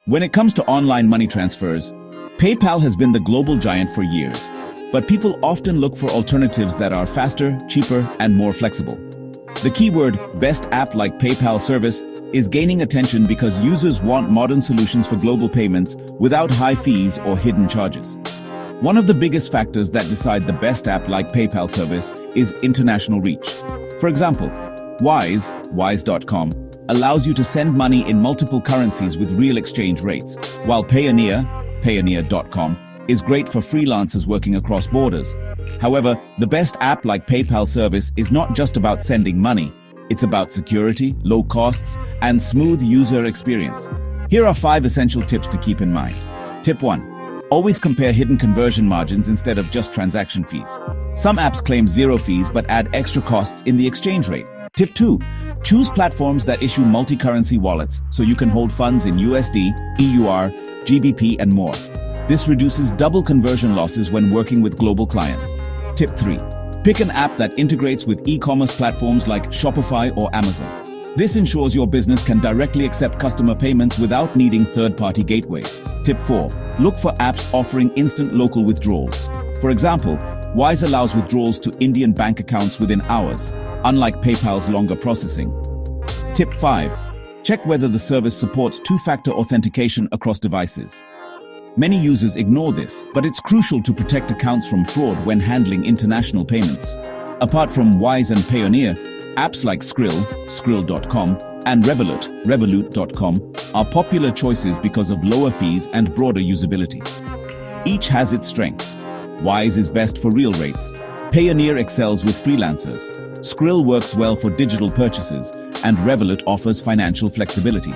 When it comes to online money transfers, PayPal has been the global giant for years, but people often look for alternatives that are faster, cheaper, and more flexible. The keyword "best app like PayPal service" is gaining attention because users want modern solutions for global payments without high fees or hidden charges. One of the biggest factors that decide the best app like PayPal service is international reach. For example, Wise.com allows you to send money in multiple currencies with real exchange rates, while Payoneer.com is great for freelancers working across borders. However, the best app like PayPal service is not just about sending money. It's about security, low costs, and smooth user experience. Here are 5 essential tips to keep in mind. Tip 1. Always compare hidden conversion margins instead of just transaction fees. Some apps claim 0 fees but add extra costs in the exchange rate. Tip 2. Choose platforms that issue multi-currency wallets so you can hold funds in USD, EUR, GBP, and more. This reduces double conversion losses when working with global clients. Tip 3. Pick an app that integrates with e-commerce platforms like Shopify or Amazon. This ensures your business can directly accept customer payments without needing third-party gateways. Tip 4. Look for apps offering instant local withdrawals. For example, Wise allows withdrawals to Indian bank accounts within hours, unlike PayPal's longer processing. Tip 5. Check whether the service supports two-factor authentication across devices. Many users ignore this, but it's crucial to protect accounts from fraud when handling international payments. Apart from Wise and Payoneer, apps like Skrill.com, and Revolut.com, are popular choices because of lower fees and broader usability. Each has its strengths. Wise is best for real rates. Payoneer excels with freelancers. Skrill works well for digital purchases, and Revolut offers financial flexibility.